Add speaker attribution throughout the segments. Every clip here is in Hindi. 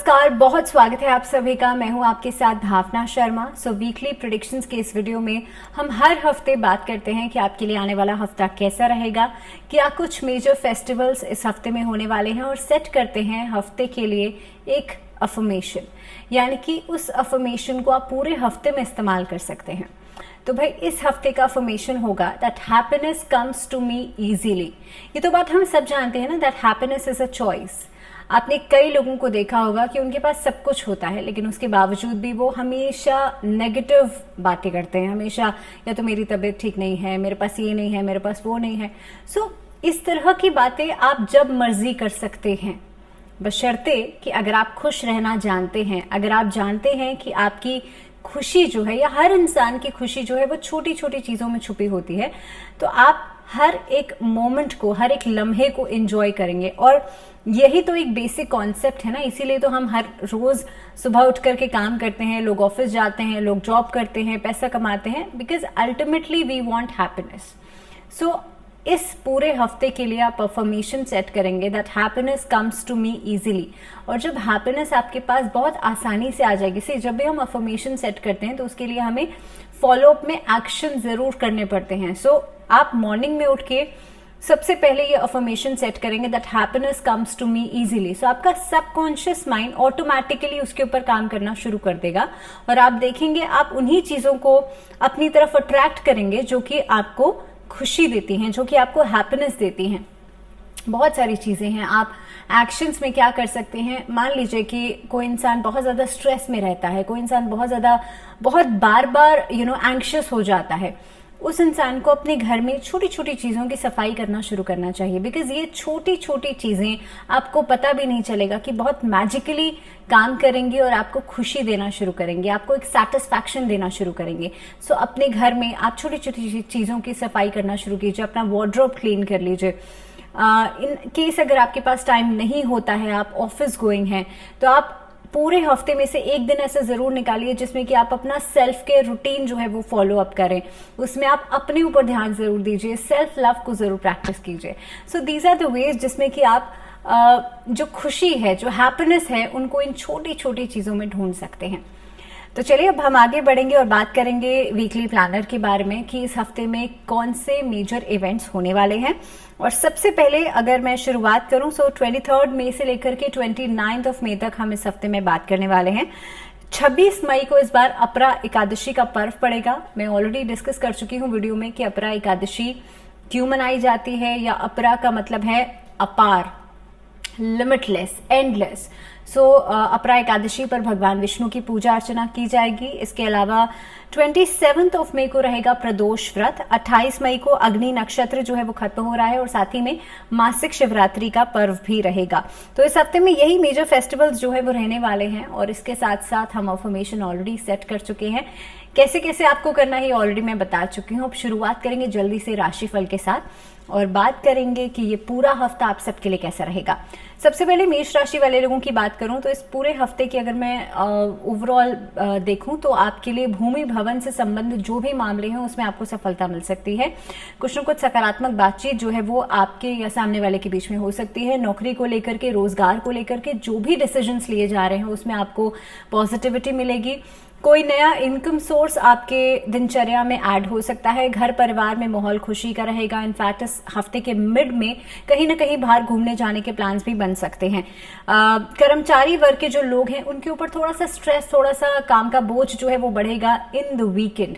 Speaker 1: नमस्कार, बहुत स्वागत है आप सभी का। मैं हूं आपके साथ भावना शर्मा। वीकली प्रेडिक्शंस के इस वीडियो में हम हर हफ्ते बात करते हैं कि आपके लिए आने वाला हफ्ता कैसा रहेगा, क्या कुछ मेजर फेस्टिवल्स इस हफ्ते में होने वाले हैं और सेट करते हैं हफ्ते के लिए एक अफर्मेशन, यानी कि उस अफर्मेशन को आप पूरे हफ्ते में इस्तेमाल कर सकते हैं। तो भाई इस हफ्ते का अफर्मेशन होगा that happiness comes to me easily. ये तो बात हम सब जानते हैं ना, that happiness is a choice. आपने कई लोगों को देखा होगा कि उनके पास सब कुछ होता है लेकिन उसके बावजूद भी वो हमेशा नेगेटिव बातें करते हैं, हमेशा या तो मेरी तबीयत ठीक नहीं है, मेरे पास ये नहीं है, मेरे पास वो नहीं है। इस तरह की बातें आप जब मर्जी कर सकते हैं, बशर्ते कि अगर आप खुश रहना जानते हैं, अगर आप जानते हैं कि आपकी खुशी जो है या हर इंसान की खुशी जो है वो छोटी छोटी चीजों में छुपी होती है, तो आप हर एक मोमेंट को, हर एक लम्हे को एंजॉय करेंगे। और यही तो एक बेसिक कॉन्सेप्ट है ना, इसीलिए तो हम हर रोज सुबह उठ करके काम करते हैं, लोग ऑफिस जाते हैं, लोग जॉब करते हैं, पैसा कमाते हैं, because ultimately we want happiness. इस पूरे हफ्ते के लिए आप अफर्मेशन सेट करेंगे that happiness comes to me easily. और जब हैप्पीनेस आपके पास बहुत आसानी से आ जाएगी, जब भी हम अफर्मेशन सेट करते हैं तो उसके लिए हमें फॉलो अप में एक्शन जरूर करने पड़ते हैं। आप मॉर्निंग में उठ के सबसे पहले ये अफर्मेशन सेट करेंगे that happiness comes to me easily. आपका सबकॉन्शियस माइंड ऑटोमेटिकली उसके ऊपर काम करना शुरू कर देगा और आप देखेंगे आप उन्हीं चीजों को अपनी तरफ अट्रैक्ट करेंगे जो कि आपको खुशी देती हैं, जो कि आपको हैप्पीनेस देती हैं। बहुत सारी चीजें हैं। आप एक्शंस में क्या कर सकते हैं, मान लीजिए कि कोई इंसान बहुत ज्यादा स्ट्रेस में रहता है, कोई इंसान बहुत बार बार एंग्शियस हो जाता है, उस इंसान को अपने घर में छोटी छोटी चीजों की सफाई करना शुरू करना चाहिए। बिकॉज ये छोटी छोटी चीजें आपको पता भी नहीं चलेगा कि बहुत मैजिकली काम करेंगे और आपको खुशी देना शुरू करेंगे, आपको एक सेटिस्फैक्शन देना शुरू करेंगे। अपने घर में आप छोटी छोटी चीजों की सफाई करना शुरू कीजिए, अपना वार्डरोब क्लीन कर लीजिए। इन केस अगर आपके पास टाइम नहीं होता है, आप ऑफिस गोइंग हैं, तो आप पूरे हफ्ते में से एक दिन ऐसे जरूर निकालिए जिसमें कि आप अपना सेल्फ केयर रूटीन जो है वो फॉलो अप करें। उसमें आप अपने ऊपर ध्यान जरूर दीजिए, सेल्फ लव को जरूर प्रैक्टिस कीजिए। दीज आर द वेज जिसमें कि आप जो खुशी है, जो हैप्पीनेस है, उनको इन छोटी छोटी चीजों में ढूंढ सकते हैं। तो चलिए अब हम आगे बढ़ेंगे और बात करेंगे वीकली प्लानर के बारे में कि इस हफ्ते में कौन से मेजर इवेंट्स होने वाले हैं। और सबसे पहले अगर मैं शुरुआत करूं 23 मई से लेकर के 29 मई तक हम इस हफ्ते में बात करने वाले हैं। 26 मई को इस बार अपरा एकादशी का पर्व पड़ेगा। मैं ऑलरेडी डिस्कस कर चुकी हूं वीडियो में कि अपरा एकादशी क्यों मनाई जाती है, या अपरा का मतलब है अपार, लिमिटलेस, एंडलेस। अपरा एकादशी पर भगवान विष्णु की पूजा अर्चना की जाएगी। इसके अलावा 27 मई को रहेगा प्रदोष व्रत। 28 मई को अग्नि नक्षत्र जो है वो खत्म हो रहा है और साथ ही में मासिक शिवरात्रि का पर्व भी रहेगा। तो इस हफ्ते में यही मेजर फेस्टिवल्स जो है वो रहने वाले हैं और इसके साथ साथ हम अफर्मेशन ऑलरेडी सेट कर चुके हैं। कैसे कैसे आपको करना है ऑलरेडी मैं बता चुकी हूँ। अब शुरुआत करेंगे जल्दी से राशिफल के साथ और बात करेंगे कि ये पूरा हफ्ता आप सबके लिए कैसा रहेगा। सबसे पहले मेष राशि वाले लोगों की बात करूं तो इस पूरे हफ्ते की अगर मैं ओवरऑल देखूं तो आपके लिए भूमि भवन से संबंधित जो भी मामले हैं उसमें आपको सफलता मिल सकती है। कुछ न कुछ सकारात्मक बातचीत जो है वो आपके या सामने वाले के बीच में हो सकती है। नौकरी को लेकर के, रोजगार को लेकर के जो भी डिसीजंस लिए जा रहे हैं उसमें आपको पॉजिटिविटी मिलेगी। कोई नया इनकम सोर्स आपके दिनचर्या में ऐड हो सकता है। घर परिवार में माहौल खुशी का रहेगा। इनफैक्ट इस हफ्ते के मिड में कहीं ना कहीं बाहर घूमने जाने के प्लान्स भी बन सकते हैं। कर्मचारी वर्ग के जो लोग हैं उनके ऊपर थोड़ा सा स्ट्रेस, थोड़ा सा काम का बोझ जो है वो बढ़ेगा इन द वीकेंड।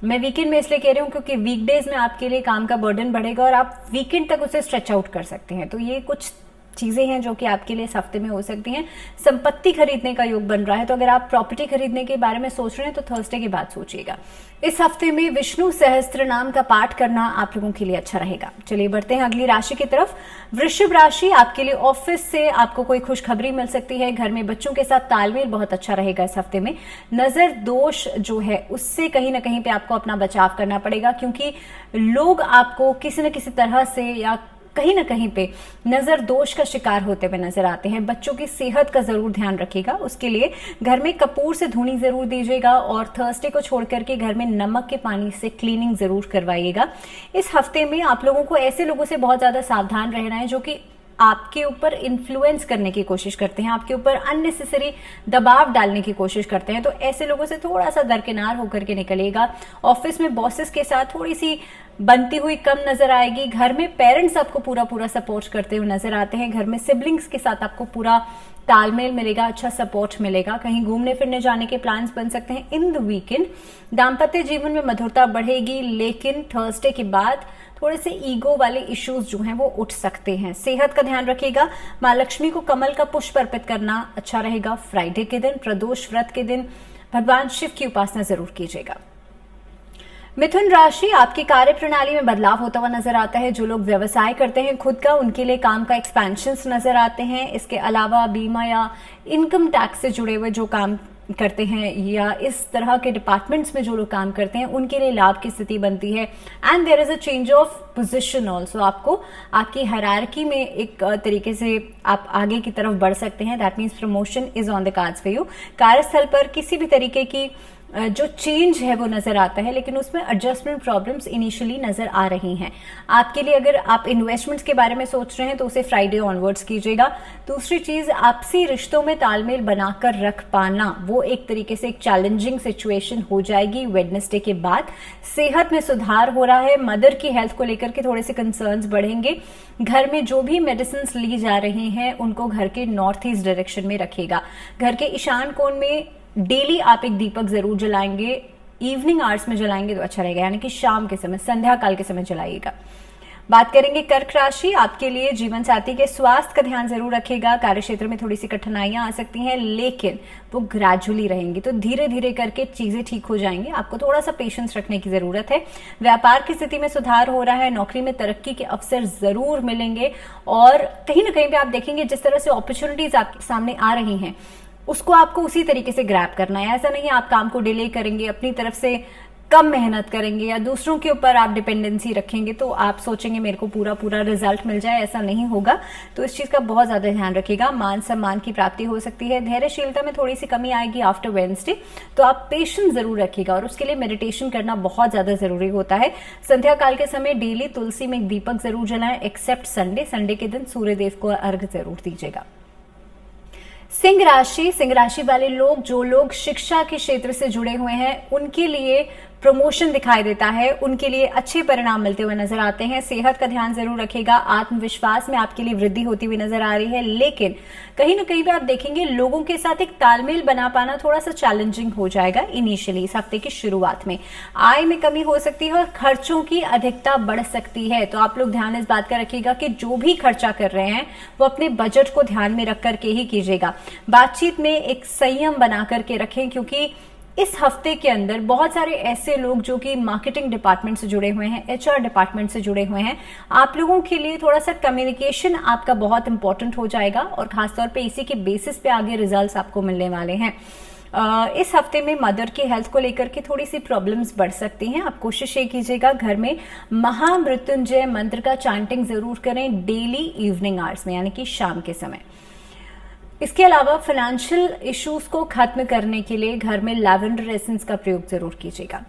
Speaker 1: मैं वीकेंड में इसलिए कह रही हूँ क्योंकि वीकडेज में आपके लिए काम का बर्डन बढ़ेगा और आप वीकेंड तक उसे स्ट्रेच आउट कर सकते हैं। तो ये कुछ चीजें हैं जो कि आपके लिए इस हफ्ते में हो सकती हैं। संपत्ति खरीदने का योग बन रहा है, तो अगर आप प्रॉपर्टी खरीदने के बारे में सोच रहे हैं तो थर्सडे के बाद सोचिएगा। इस हफ्ते में विष्णु सहस्त्र नाम का पाठ करना आप लोगों के लिए अच्छा रहेगा। चलिए बढ़ते हैं अगली राशि की तरफ। वृषभ राशि, आपके लिए ऑफिस से आपको कोई खुशखबरी मिल सकती है। घर में बच्चों के साथ तालमेल बहुत अच्छा रहेगा इस हफ्ते में। नजर दोष जो है उससे कहीं ना कहीं पे आपको अपना बचाव करना पड़ेगा क्योंकि लोग आपको किसी न किसी तरह से या कहीं ना कहीं पे नजर दोष का शिकार होते हुए नजर आते हैं। बच्चों की सेहत का जरूर ध्यान रखिएगा। उसके लिए घर में कपूर से धुनी जरूर दीजिएगा और थर्सडे को छोड़ करके घर में नमक के पानी से क्लीनिंग जरूर करवाइएगा। इस हफ्ते में आप लोगों को ऐसे लोगों से बहुत ज्यादा सावधान रहना है जो कि आपके ऊपर इन्फ्लुएंस करने की कोशिश करते हैं, आपके ऊपर अननेसेसरी दबाव डालने की कोशिश करते हैं, तो ऐसे लोगों से थोड़ा सा दरकिनार होकर के निकलिएगा। ऑफिस में बॉसेस के साथ थोड़ी सी बनती हुई कम नजर आएगी। घर में पेरेंट्स आपको पूरा पूरा सपोर्ट करते हुए नजर आते हैं। घर में सिबलिंग्स के साथ आपको पूरा तालमेल मिलेगा, अच्छा सपोर्ट मिलेगा। कहीं घूमने फिरने जाने के प्लान्स बन सकते हैं इन द वीकेंड। दाम्पत्य जीवन में मधुरता बढ़ेगी, लेकिन थर्सडे के बाद थोड़े से ईगो वाले इश्यूज जो हैं वो उठ सकते हैं। सेहत का ध्यान रखिएगा। माँ लक्ष्मी को कमल का पुष्प अर्पित करना अच्छा रहेगा। फ्राइडे के दिन, प्रदोष व्रत के दिन भगवान शिव की उपासना जरूर कीजिएगा। मिथुन राशि, आपकी कार्य प्रणाली में बदलाव होता हुआ नजर आता है। जो लोग व्यवसाय करते हैं खुद का, उनके लिए काम का एक्सपेंशन नजर आते हैं। इसके अलावा बीमा या इनकम टैक्स से जुड़े हुए जो काम करते हैं या इस तरह के डिपार्टमेंट्स में जो लोग काम करते हैं उनके लिए लाभ की स्थिति बनती है। And there is a change of position also. आपको आपकी हायरार्की में एक तरीके से आप आगे की तरफ बढ़ सकते हैं। That means promotion is on the cards for you. कार्यस्थल पर किसी भी तरीके की जो चेंज है वो नजर आता है, लेकिन उसमें एडजस्टमेंट प्रॉब्लम्स इनिशियली नजर आ रही हैं। आपके लिए अगर आप इन्वेस्टमेंट्स के बारे में सोच रहे हैं तो उसे फ्राइडे ऑनवर्ड्स कीजिएगा। दूसरी चीज, आपसी रिश्तों में तालमेल बनाकर रख पाना वो एक तरीके से एक चैलेंजिंग सिचुएशन हो जाएगी वेडनेसडे के बाद। सेहत में सुधार हो रहा है। मदर की हेल्थ को लेकर के थोड़े से कंसर्न्स बढ़ेंगे। घर में जो भी मेडिसिन ली जा रही हैं उनको घर के नॉर्थ ईस्ट डायरेक्शन में रखिएगा। घर के ईशान कोण में डेली आप एक दीपक जरूर जलाएंगे। इवनिंग आवर्स में जलाएंगे तो अच्छा रहेगा, यानी कि शाम के समय, संध्या काल के समय जलाइएगा। बात करेंगे कर्क राशि, आपके लिए जीवन साथी के स्वास्थ्य का ध्यान जरूर रखेगा। कार्यक्षेत्र में थोड़ी सी कठिनाइयां आ सकती हैं, लेकिन वो ग्रेजुअली रहेंगी, तो धीरे धीरे करके चीजें ठीक हो जाएंगी। आपको थोड़ा सा पेशेंस रखने की जरूरत है। व्यापार की स्थिति में सुधार हो रहा है। नौकरी में तरक्की के अवसर जरूर मिलेंगे और कहीं ना कहीं पे आप देखेंगे जिस तरह से अपॉर्चुनिटीज आपके सामने आ रही हैं उसको आपको उसी तरीके से ग्रैब करना है। ऐसा नहीं है आप काम को डिले करेंगे, अपनी तरफ से कम मेहनत करेंगे या दूसरों के ऊपर आप डिपेंडेंसी रखेंगे तो आप सोचेंगे मेरे को पूरा पूरा रिजल्ट मिल जाए, ऐसा नहीं होगा। तो इस चीज का बहुत ज्यादा ध्यान रखिएगा। मान सम्मान की प्राप्ति हो सकती है। धैर्यशीलता में थोड़ी सी कमी आएगी आफ्टर वेडनेसडे, तो आप पेशेंस जरूर रखिएगा और उसके लिए मेडिटेशन करना बहुत ज्यादा जरूरी होता है। संध्या काल के समय डेली तुलसी में एक दीपक जरूर जलाएं, एक्सेप्ट संडे। संडे के दिन सूर्यदेव को अर्घ जरूर दीजिएगा। सिंह राशि वाले लोग, जो लोग शिक्षा के क्षेत्र से जुड़े हुए हैं उनके लिए प्रमोशन दिखाई देता है, उनके लिए अच्छे परिणाम मिलते हुए नजर आते हैं। सेहत का ध्यान जरूर रखेगा। आत्मविश्वास में आपके लिए वृद्धि होती हुई नजर आ रही है, लेकिन कहीं ना कहीं भी आप देखेंगे लोगों के साथ एक तालमेल बना पाना थोड़ा सा चैलेंजिंग हो जाएगा इनिशियली, इस हफ्ते की शुरुआत में। आय में कमी हो सकती है और खर्चों की अधिकता बढ़ सकती है, तो आप लोग ध्यान इस बात का रखिएगा कि जो भी खर्चा कर रहे हैं वो अपने बजट को ध्यान में रख करके ही कीजिएगा। बातचीत में एक संयम बना करके रखें, क्योंकि इस हफ्ते के अंदर बहुत सारे ऐसे लोग जो कि मार्केटिंग डिपार्टमेंट से जुड़े हुए हैं, एचआर डिपार्टमेंट से जुड़े हुए हैं, आप लोगों के लिए थोड़ा सा कम्युनिकेशन आपका बहुत इंपॉर्टेंट हो जाएगा और खासतौर पे इसी के बेसिस पे आगे रिजल्ट्स आपको मिलने वाले हैं। इस हफ्ते में मदर की हेल्थ को लेकर के थोड़ी सी प्रॉब्लम्स बढ़ सकती हैं। आप कोशिश ये कीजिएगा घर में महामृत्युंजय मंत्र का चैंटिंग जरूर करें डेली इवनिंग आवर्स में, यानी कि शाम के समय। इसके अलावा फाइनेंशियल इश्यूज को खत्म करने के लिए घर में लैवेंडर एसेंस का प्रयोग जरूर कीजिएगा।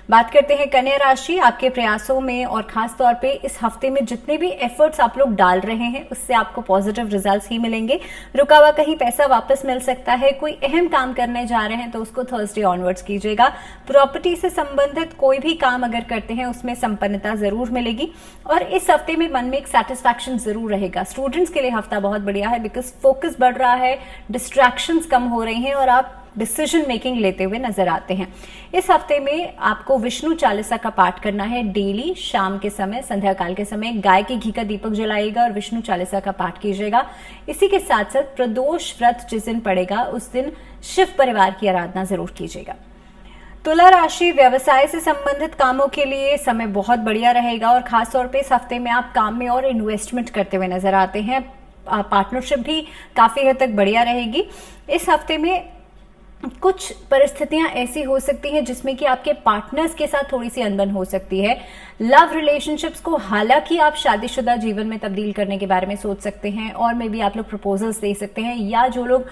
Speaker 1: बात करते हैं कन्या राशि, आपके प्रयासों में और खास तौर पे इस हफ्ते में जितने भी एफर्ट्स आप लोग डाल रहे हैं उससे आपको पॉजिटिव रिजल्ट्स ही मिलेंगे। रुका हुआ कहीं पैसा वापस मिल सकता है। कोई अहम काम करने जा रहे हैं तो उसको थर्सडे ऑनवर्ड्स कीजिएगा। प्रॉपर्टी से संबंधित कोई भी काम अगर करते हैं उसमें संपन्नता जरूर मिलेगी और इस हफ्ते में मन में एक सेटिस्फैक्शन जरूर रहेगा। स्टूडेंट्स के लिए हफ्ता बहुत बढ़िया है, बिकॉज फोकस बढ़ रहा है, डिस्ट्रैक्शंस कम हो रही हैं और आप डिसीजन मेकिंग लेते हुए नजर आते हैं। इस हफ्ते में आपको विष्णु चालीसा का पाठ करना है डेली शाम के समय, संध्या काल के समय। गाय के घी का दीपक जलाइएगा और विष्णु चालीसा का पाठ कीजिएगा। इसी के साथ साथ प्रदोष व्रत जिस दिन पड़ेगा उस दिन शिव परिवार की आराधना जरूर कीजिएगा। तुला राशि, व्यवसाय से संबंधित कामों के लिए समय बहुत बढ़िया रहेगा और खासतौर पे इस हफ्ते में आप काम में और इन्वेस्टमेंट करते हुए नजर आते हैं। पार्टनरशिप भी काफी हद तक बढ़िया रहेगी। इस हफ्ते में कुछ परिस्थितियां ऐसी हो सकती हैं जिसमें कि आपके पार्टनर्स के साथ थोड़ी सी अनबन हो सकती है। लव रिलेशनशिप्स को हालांकि आप शादीशुदा जीवन में तब्दील करने के बारे में सोच सकते हैं और मे बी आप लोग प्रपोजल्स दे सकते हैं, या जो लोग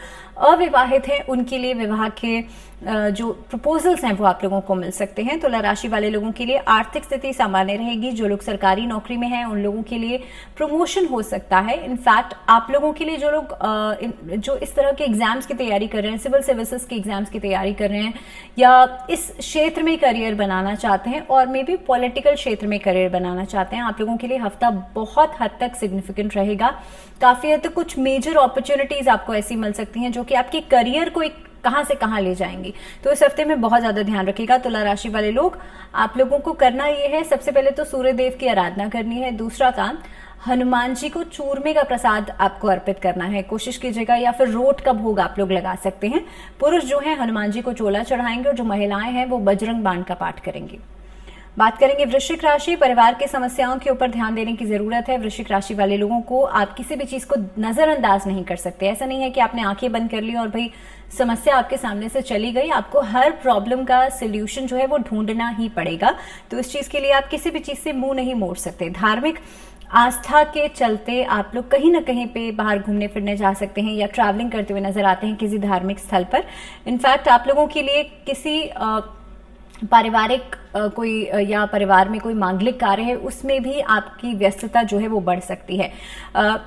Speaker 1: अविवाहित हैं उनके लिए विवाह के जो प्रपोजल्स हैं वो आप लोगों को मिल सकते हैं। तुला राशि वाले लोगों के लिए आर्थिक स्थिति सामान्य रहेगी। जो लोग सरकारी नौकरी में हैं उन लोगों के लिए प्रमोशन हो सकता है। इनफैक्ट आप लोगों के लिए जो लोग जो इस तरह के एग्जाम्स की तैयारी कर रहे हैं, सिविल सर्विसेज के एग्जाम्स की तैयारी कर रहे हैं या इस क्षेत्र में करियर बनाना चाहते हैं और मे बी पॉलिटिकल क्षेत्र में करियर बनाना चाहते हैं, आप लोगों के लिए हफ्ता बहुत हद तक सिग्निफिकेंट रहेगा। काफी हद तक कुछ मेजर अपॉर्चुनिटीज आपको ऐसी मिल सकती हैं जो कि आपके करियर को कहां से कहां ले जाएंगी। तो इस हफ्ते में बहुत ज्यादा ध्यान रखिएगा तुला राशि वाले लोग। आप लोगों को करना यह है, सबसे पहले तो सूर्य देव की आराधना करनी है। दूसरा काम, हनुमान जी को चूरमे का प्रसाद आपको अर्पित करना है, कोशिश कीजिएगा, या फिर रोट का भोग आप लोग लगा सकते हैं। पुरुष जो है हनुमान जी को चोला चढ़ाएंगे और जो महिलाएं हैं वो बजरंग बाण का पाठ करेंगी। बात करेंगे वृश्चिक राशि। परिवार की समस्याओं के ऊपर ध्यान देने की जरूरत है। वृश्चिक राशि वाले लोगों को आप किसी भी चीज को नजरअंदाज नहीं कर सकते। ऐसा नहीं है कि आपने आंखें बंद कर ली और भाई समस्या आपके सामने से चली गई। आपको हर प्रॉब्लम का सोल्यूशन जो है वो ढूंढना ही पड़ेगा। तो इस चीज के लिए आप किसी भी चीज से मुंह नहीं मोड़ सकते। धार्मिक आस्था के चलते आप लोग कहीं ना कहीं पे बाहर घूमने फिरने जा सकते हैं या ट्रैवलिंग करते हुए नजर आते हैं किसी धार्मिक स्थल पर। इनफैक्ट आप लोगों के लिए किसी पारिवारिक कोई या परिवार में कोई मांगलिक कार्य है उसमें भी आपकी व्यस्तता जो है वो बढ़ सकती है।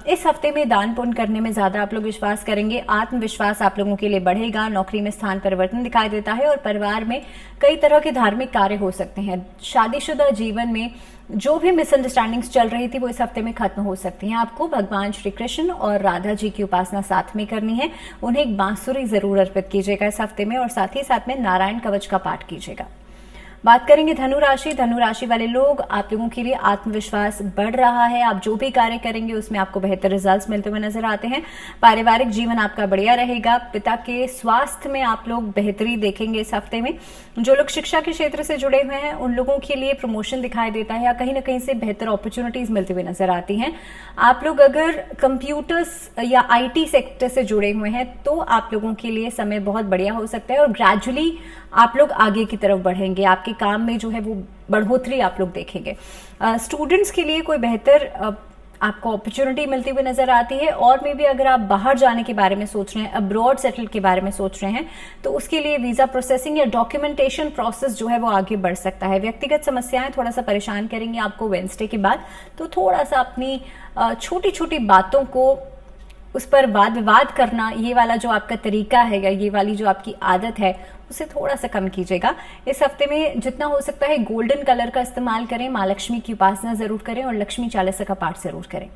Speaker 1: इस हफ्ते में दान पुण्य करने में ज्यादा आप लोग विश्वास करेंगे। आत्मविश्वास आप लोगों के लिए बढ़ेगा। नौकरी में स्थान परिवर्तन दिखाई देता है और परिवार में कई तरह के धार्मिक कार्य हो सकते हैं। शादीशुदा जीवन में जो भी मिसअंडरस्टैंडिंग्स चल रही थी वो इस हफ्ते में खत्म हो सकती हैं। आपको भगवान श्री कृष्ण और राधा जी की उपासना साथ में करनी है। उन्हें एक बांसुरी जरूर अर्पित कीजिएगा इस हफ्ते में और साथ में नारायण कवच का पाठ कीजिएगा। बात करेंगे धनु राशि। धनु राशि वाले लोग, आप लोगों के लिए आत्मविश्वास बढ़ रहा है। आप जो भी कार्य करेंगे उसमें आपको बेहतर रिजल्ट्स मिलते हुए नजर आते हैं। पारिवारिक जीवन आपका बढ़िया रहेगा। पिता के स्वास्थ्य में आप लोग बेहतरी देखेंगे इस हफ्ते में। जो लोग शिक्षा के क्षेत्र से जुड़े हुए हैं उन लोगों के लिए प्रमोशन दिखाई देता है या कहीं ना कहीं से बेहतर अपॉर्चुनिटीज मिलती हुई नजर आती हैं। आप लोग अगर कंप्यूटर्स या IT सेक्टर से जुड़े हुए हैं तो आप लोगों के लिए समय बहुत बढ़िया हो सकता है और ग्रेजुअली आप लोग आगे की तरफ बढ़ेंगे। आपके काम में जो है वो बढ़ोतरी आप लोग देखेंगे। स्टूडेंट्स के लिए कोई बेहतर आपको अपॉर्चुनिटी मिलती हुई नजर आती है। और में भी अगर आप बाहर जाने के बारे में सोच रहे हैं, अब्रॉड सेटल के बारे में सोच रहे हैं, तो उसके लिए वीजा प्रोसेसिंग या डॉक्यूमेंटेशन प्रोसेस जो है वो आगे बढ़ सकता है। व्यक्तिगत समस्याएं थोड़ा सा परेशान करेंगे आपको वेडनेसडे के बाद, तो थोड़ा सा अपनी छोटी छोटी बातों को उस पर वाद विवाद करना, ये वाला जो आपका तरीका है या ये वाली जो आपकी आदत है उसे थोड़ा सा कम कीजिएगा। इस हफ्ते में जितना हो सकता है गोल्डन कलर का इस्तेमाल करें। माँ लक्ष्मी की उपासना जरूर करें और लक्ष्मी चालीसा का पाठ जरूर करें।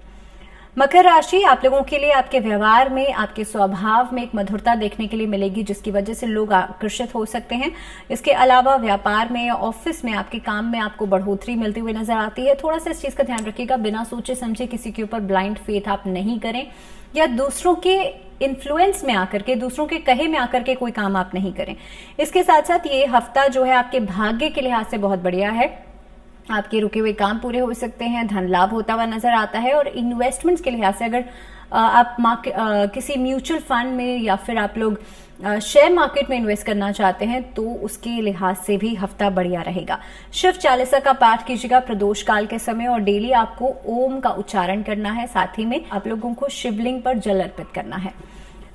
Speaker 1: मकर राशि, आप लोगों के लिए आपके व्यवहार में, आपके स्वभाव में एक मधुरता देखने के लिए मिलेगी जिसकी वजह से लोग आकर्षित हो सकते हैं। इसके अलावा व्यापार में या ऑफिस में आपके काम में आपको बढ़ोतरी मिलती हुई नजर आती है। थोड़ा सा इस चीज का ध्यान रखिएगा, बिना सोचे समझे किसी के ऊपर ब्लाइंड फेथ आप नहीं करें या दूसरों के इन्फ्लुएंस में आकर के, दूसरों के कहे में आकर के कोई काम आप नहीं करें। इसके साथ साथ ये हफ्ता जो है आपके भाग्य के लिहाज से बहुत बढ़िया है। आपके रुके हुए काम पूरे हो सकते हैं, धन लाभ होता हुआ नजर आता है। और इन्वेस्टमेंट्स के लिहाज से अगर आप किसी म्यूचुअल फंड में या फिर आप लोग शेयर मार्केट में इन्वेस्ट करना चाहते हैं तो उसके लिहाज से भी हफ्ता बढ़िया रहेगा। शिव चालीसा का पाठ कीजिएगा प्रदोष काल के समय और डेली आपको ओम का उच्चारण करना है। साथ ही में आप लोगों को शिवलिंग पर जल अर्पित करना है।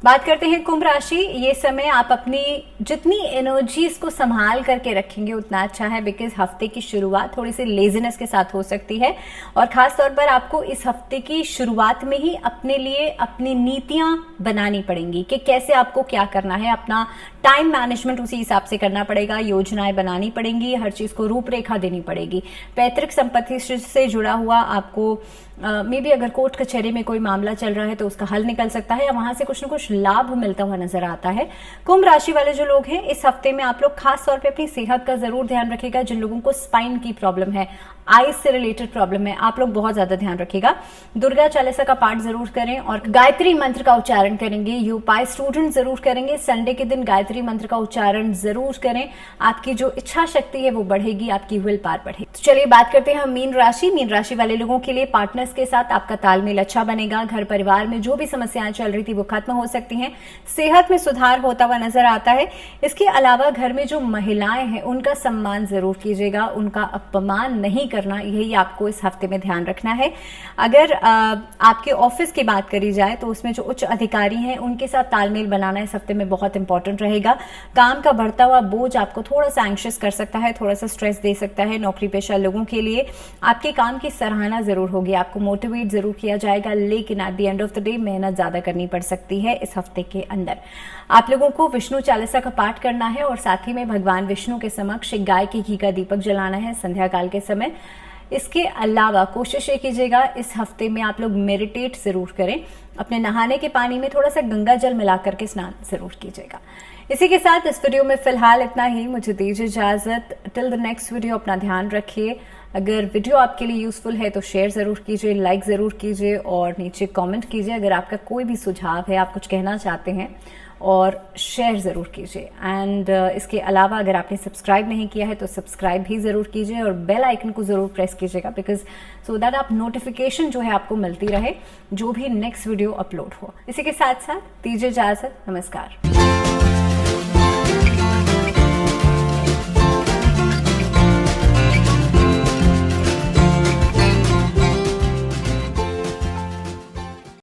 Speaker 1: बात करते हैं कुंभ राशि। ये समय आप अपनी जितनी एनर्जीज को संभाल करके रखेंगे उतना अच्छा है, बिकॉज हफ्ते की शुरुआत थोड़ी सी लेजीनेस के साथ हो सकती है और खास तौर पर आपको इस हफ्ते की शुरुआत में ही अपने लिए अपनी नीतियां बनानी पड़ेंगी कि कैसे आपको क्या करना है। अपना टाइम मैनेजमेंट उसी हिसाब से करना पड़ेगा, योजनाएं बनानी पड़ेंगी, हर चीज को रूपरेखा देनी पड़ेगी। पैतृक संपत्ति से जुड़ा हुआ आपको मे बी अगर कोर्ट कचहरी में कोई मामला चल रहा है तो उसका हल निकल सकता है या वहां से कुछ न कुछ लाभ मिलता हुआ नजर आता है। कुंभ राशि वाले जो लोग हैं इस हफ्ते में आप लोग खास तौर पे अपनी सेहत का जरूर ध्यान रखिएगा। जिन लोगों को स्पाइन की प्रॉब्लम है, आईज से रिलेटेड प्रॉब्लम है, आप लोग बहुत ज्यादा ध्यान रखिएगा। दुर्गा चालीसा का पाठ जरूर करें और गायत्री मंत्र का उच्चारण करेंगे। ये उपाय स्टूडेंट जरूर करेंगे। संडे के दिन गायत्री मंत्र का उच्चारण जरूर करें। आपकी जो इच्छा शक्ति है वो बढ़ेगी, आपकी विल पावर बढ़ेगी। तो चलिए बात करते हैं हम मीन राशि। मीन राशि वाले लोगों के लिए पार्टनर्स के साथ आपका तालमेल अच्छा बनेगा। घर परिवार में जो भी समस्याएं चल रही थी वो खत्म हो सकती हैं। सेहत में सुधार होता हुआ नजर आता है। इसके अलावा घर में जो महिलाएं हैं उनका सम्मान जरूर कीजिएगा, उनका अपमान नहीं करना, यही आपको इस हफ्ते में ध्यान रखना है। अगर आपके ऑफिस की बात करी जाए तो उसमें जो उच्च अधिकारी हैं उनके साथ तालमेल बनाना इस हफ्ते में बहुत इंपॉर्टेंट रहेगा। काम का बढ़ता हुआ बोझ आपको थोड़ा सा एंग्शियस कर सकता है, थोड़ा सा स्ट्रेस दे सकता है। नौकरी पेशा लोगों के लिए आपके काम की सराहना जरूर होगी, आपको मोटिवेट जरूर किया जाएगा, लेकिन at the end of the day मेहनत ज्यादा करनी पड़ सकती है इस हफ्ते के अंदर। आप लोगों को विष्णु चालीसा का पाठ करना है और साथ ही में भगवान विष्णु के समक्ष एक गाय के घी का दीपक जलाना है संध्या काल के समय। इसके अलावा कोशिश ये कीजिएगा इस हफ्ते में आप लोग मेडिटेट जरूर करें, अपने नहाने के पानी में थोड़ा सा गंगा जल मिला करके स्नान जरूर कीजिएगा। इसी के साथ इस वीडियो में फिलहाल इतना ही, मुझे दीजिए इजाजत। टिल द नेक्स्ट वीडियो अपना ध्यान रखिए। अगर वीडियो आपके लिए यूजफुल है तो शेयर जरूर कीजिए, लाइक जरूर कीजिए और नीचे कमेंट कीजिए अगर आपका कोई भी सुझाव है, आप कुछ कहना चाहते हैं, और शेयर जरूर कीजिए। एंड इसके अलावा अगर आपने सब्सक्राइब नहीं किया है तो सब्सक्राइब भी जरूर कीजिए और बेल आइकन को जरूर प्रेस कीजिएगा, बिकॉज सो दैट आप नोटिफिकेशन जो है आपको मिलती रहे जो भी नेक्स्ट वीडियो अपलोड हो। इसी के साथ साथ दीजिए इजाजत। नमस्कार।